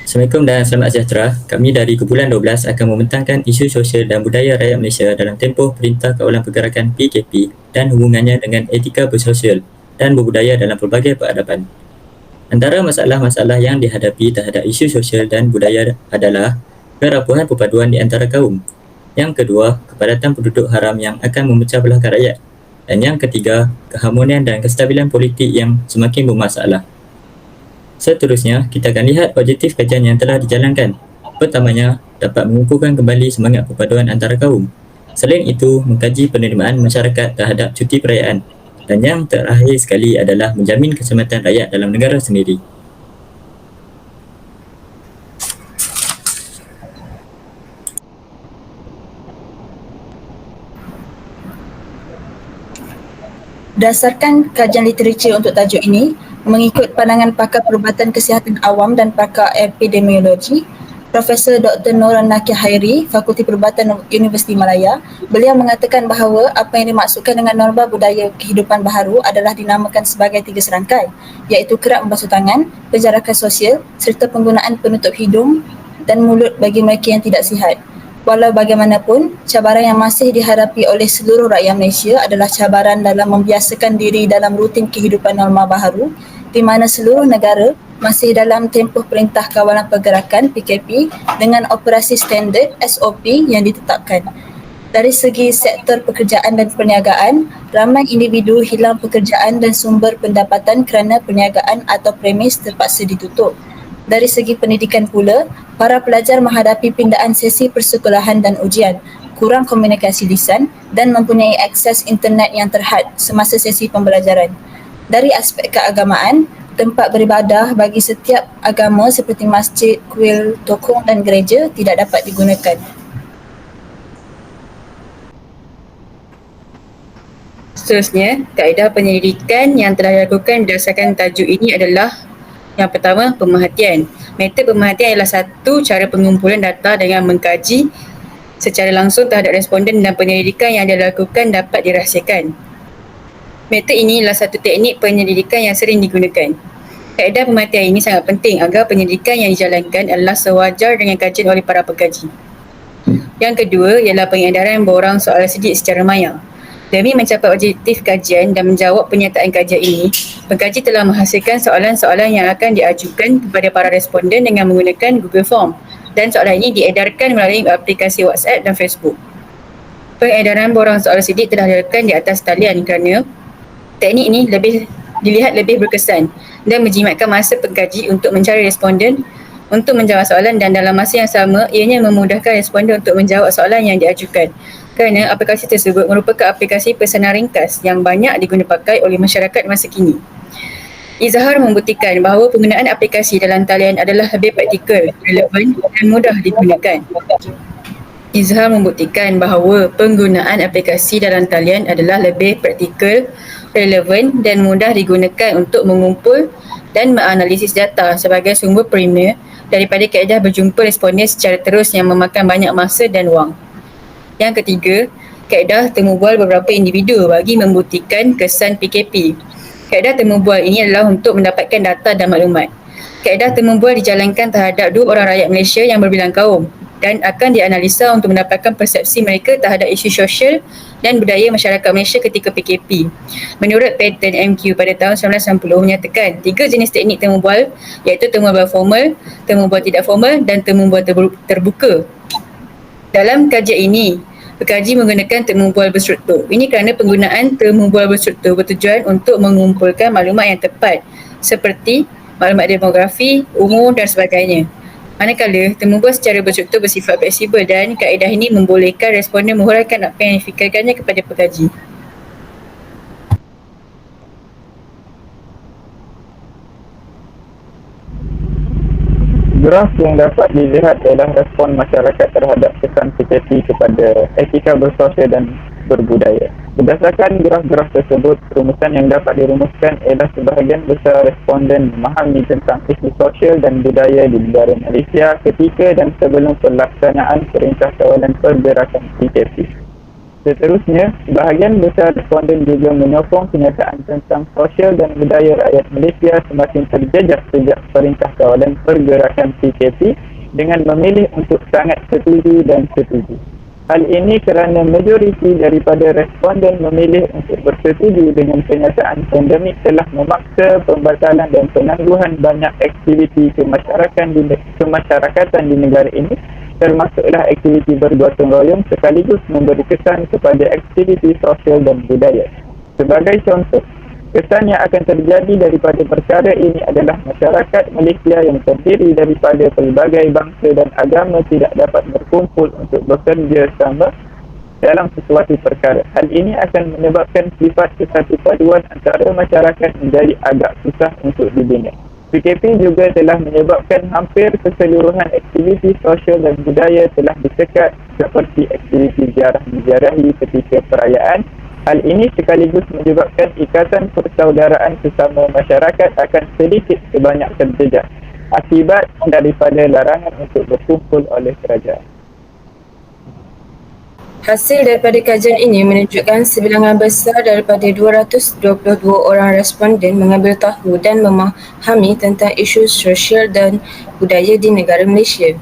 Assalamualaikum dan selamat sejahtera. Kami dari Kumpulan 12 akan membentangkan isu sosial dan budaya rakyat Malaysia dalam tempoh Perintah Kawalan Pergerakan PKP dan hubungannya dengan etika bersosial dan berbudaya dalam pelbagai peradaban. Antara masalah-masalah yang dihadapi terhadap isu sosial dan budaya adalah kerapuhan perpaduan di antara kaum. Yang kedua, kepadatan penduduk haram yang akan memecah belahkan rakyat. Dan yang ketiga, keharmonian dan kestabilan politik yang semakin bermasalah. Seterusnya, kita akan lihat objektif kajian yang telah dijalankan. Pertamanya, dapat mengukuhkan kembali semangat perpaduan antara kaum. Selain itu, mengkaji penerimaan masyarakat terhadap cuti perayaan. Dan yang terakhir sekali adalah menjamin keselamatan rakyat dalam negara sendiri. Berdasarkan kajian literatur untuk tajuk ini, mengikut pandangan pakar perubatan kesihatan awam dan pakar epidemiologi, Profesor Dr. Nora Nakir Hairi, Fakulti Perubatan Universiti Malaya, beliau mengatakan bahawa apa yang dimaksudkan dengan norma budaya kehidupan baharu adalah dinamakan sebagai 3 serangkai, iaitu kerap membasuh tangan, penjarakan sosial serta penggunaan penutup hidung dan mulut bagi mereka yang tidak sihat. Walau bagaimanapun, cabaran yang masih dihadapi oleh seluruh rakyat Malaysia adalah cabaran dalam membiasakan diri dalam rutin kehidupan norma baharu, di mana seluruh negara masih dalam tempoh Perintah Kawalan Pergerakan PKP dengan operasi standard SOP yang ditetapkan. Dari segi sektor pekerjaan dan perniagaan, ramai individu hilang pekerjaan dan sumber pendapatan kerana perniagaan atau premis terpaksa ditutup. Dari segi pendidikan pula, para pelajar menghadapi pindaan sesi persekolahan dan ujian, kurang komunikasi lisan dan mempunyai akses internet yang terhad semasa sesi pembelajaran. Dari aspek keagamaan, tempat beribadah bagi setiap agama seperti masjid, kuil, tokong dan gereja tidak dapat digunakan. Seterusnya, kaedah penyelidikan yang telah dilakukan berdasarkan tajuk ini adalah yang pertama, pemerhatian. Metod pemerhatian adalah satu cara pengumpulan data dengan mengkaji secara langsung terhadap responden dan penyelidikan yang dilakukan dapat dirahsiakan. Metod ini adalah satu teknik penyelidikan yang sering digunakan. Kaedah pemerhatian ini sangat penting agar penyelidikan yang dijalankan adalah sewajar dengan kajian oleh para pengkaji. Yang kedua ialah pengedaran borang soalan sedik secara maya. Demi mencapai objektif kajian dan menjawab pernyataan kajian ini, pengkaji telah menghasilkan soalan-soalan yang akan diajukan kepada para responden dengan menggunakan Google Form dan soalan ini diedarkan melalui aplikasi WhatsApp dan Facebook. Pengedaran borang soalan sedik telah dilakukan di atas talian kerana teknik ini dilihat lebih berkesan dan menjimatkan masa pengkaji untuk mencari responden untuk menjawab soalan dan dalam masa yang sama ianya memudahkan responden untuk menjawab soalan yang diajukan. Kerana aplikasi tersebut merupakan aplikasi pesanan ringkas yang banyak digunakan pakai oleh masyarakat masa kini. Izhar membuktikan bahawa penggunaan aplikasi dalam talian adalah lebih praktikal, relevan dan mudah digunakan. Izhar membuktikan bahawa penggunaan aplikasi dalam talian adalah lebih praktikal, relevan dan mudah digunakan untuk mengumpul dan menganalisis data sebagai sumber primer daripada kaedah berjumpa responden secara terus yang memakan banyak masa dan wang. Yang ketiga, kaedah temu bual beberapa individu bagi membuktikan kesan PKP. Kaedah temu bual ini adalah untuk mendapatkan data dan maklumat. Kaedah temu bual dijalankan terhadap 2 orang rakyat Malaysia yang berbilang kaum dan akan dianalisa untuk mendapatkan persepsi mereka terhadap isu sosial dan budaya masyarakat Malaysia ketika PKP. Menurut pattern MQ pada tahun 1990 menyatakan 3 jenis teknik temu bual iaitu temu bual formal, temu bual tidak formal dan temu bual terbuka. Dalam kajian ini, pengkaji menggunakan temu bual berstruktur. Ini kerana penggunaan temu bual berstruktur bertujuan untuk mengumpulkan maklumat yang tepat seperti maklumat demografi, umur dan sebagainya. Manakala, temubual secara berstruktur bersifat fleksibel dan kaedah ini membolehkan responden menghuraikan apa yang difikirkannya kepada pengkaji. Graf yang dapat dilihat adalah respon masyarakat terhadap kesan PKP kepada etika bersosial dan berbudaya. Berdasarkan graf-graf tersebut, rumusan yang dapat dirumuskan ialah sebahagian besar responden memahami tentang isu sosial dan budaya di negara Malaysia ketika dan sebelum pelaksanaan Perintah Kawalan Pergerakan PKP. Seterusnya, sebahagian besar responden juga menyokong kenyataan tentang sosial dan budaya rakyat Malaysia semakin terjejas sejak Perintah Kawalan Pergerakan PKP dengan memilih untuk sangat setuju dan setuju. Hal ini kerana majoriti daripada responden memilih untuk bersetuju dengan kenyataan pandemik telah memaksa pembatalan dan penangguhan banyak aktiviti kemasyarakatan di negara ini, termasuklah aktiviti bergotong royong sekaligus memberi kesan kepada aktiviti sosial dan budaya. Sebagai contoh, kesan yang akan terjadi daripada perkara ini adalah masyarakat Malaysia yang terdiri daripada pelbagai bangsa dan agama tidak dapat berkumpul untuk bekerja sama dalam sesuatu perkara. Hal ini akan menyebabkan sifat kesatu paduan antara masyarakat menjadi agak susah untuk dibina. PKP juga telah menyebabkan hampir keseluruhan aktiviti sosial dan budaya telah disekat seperti aktiviti ziarah-menziarahi ketika perayaan. Hal ini sekaligus menyebabkan ikatan persaudaraan sesama masyarakat akan sedikit sebanyak terjejas akibat daripada larangan untuk berkumpul oleh kerajaan. Hasil daripada kajian ini menunjukkan sebilangan besar daripada 222 orang responden mengambil tahu dan memahami tentang isu sosial dan budaya di negara Malaysia.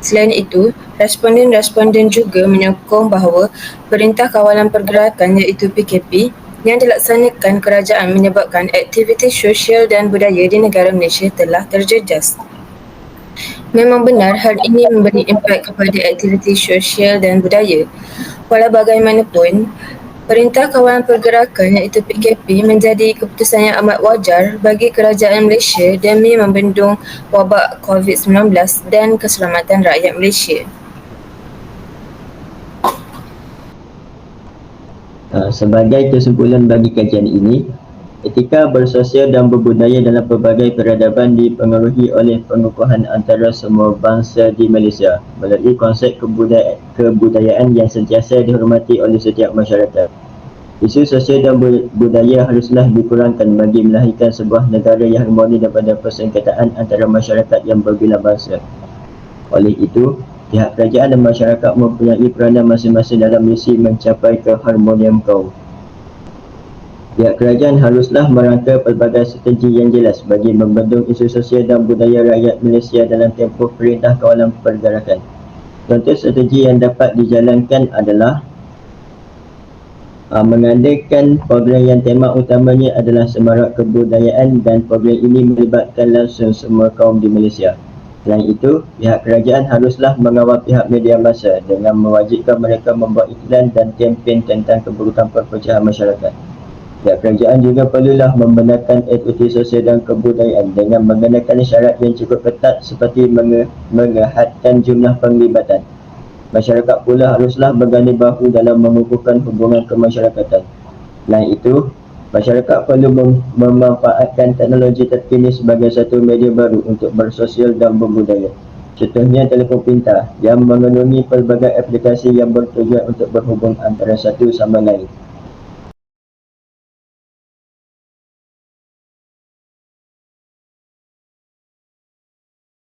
Selain itu, responden-responden juga menyokong bahawa Perintah Kawalan Pergerakan iaitu PKP yang dilaksanakan kerajaan menyebabkan aktiviti sosial dan budaya di negara Malaysia telah terjejas. Memang benar hal ini memberi impak kepada aktiviti sosial dan budaya. Walau bagaimanapun, Perintah Kawalan Pergerakan iaitu PKP menjadi keputusan yang amat wajar bagi kerajaan Malaysia demi membendung wabak COVID-19 dan keselamatan rakyat Malaysia. Sebagai kesimpulan bagi kajian ini, etika bersosial dan berbudaya dalam pelbagai peradaban dipengaruhi oleh pengukuhan antara semua bangsa di Malaysia melalui konsep kebudayaan yang sentiasa dihormati oleh setiap masyarakat. Isu sosial dan budaya haruslah dikurangkan bagi melahirkan sebuah negara yang harmoni daripada persengketaan antara masyarakat yang berbilang bangsa. Oleh itu, pihak kerajaan dan masyarakat mempunyai peranan masing-masing dalam misi mencapai keharmonian kaum. Pihak kerajaan haruslah merangka pelbagai strategi yang jelas bagi membendung isu sosial dan budaya rakyat Malaysia dalam tempoh Perintah Kawalan Pergerakan. Contoh strategi yang dapat dijalankan adalah mengadakan program yang tema utamanya adalah semarak kebudayaan dan program ini melibatkan langsung semua kaum di Malaysia. Selain itu, pihak kerajaan haruslah mengawal pihak media massa dengan mewajibkan mereka membuat iklan dan kempen tentang keburukan perpecahan masyarakat. Pihak kerajaan juga perlulah membenarkan aktiviti sosial dan kebudayaan dengan mengenakan syarat yang cukup ketat seperti menghadkan jumlah penglibatan. Masyarakat pula haruslah berganding bahu dalam mengukuhkan hubungan kemasyarakatan. Selain itu, masyarakat perlu memanfaatkan teknologi terkini sebagai satu media baru untuk bersosial dan berbudaya. Contohnya telefon pintar yang mengandungi pelbagai aplikasi yang bertujuan untuk berhubung antara satu sama lain.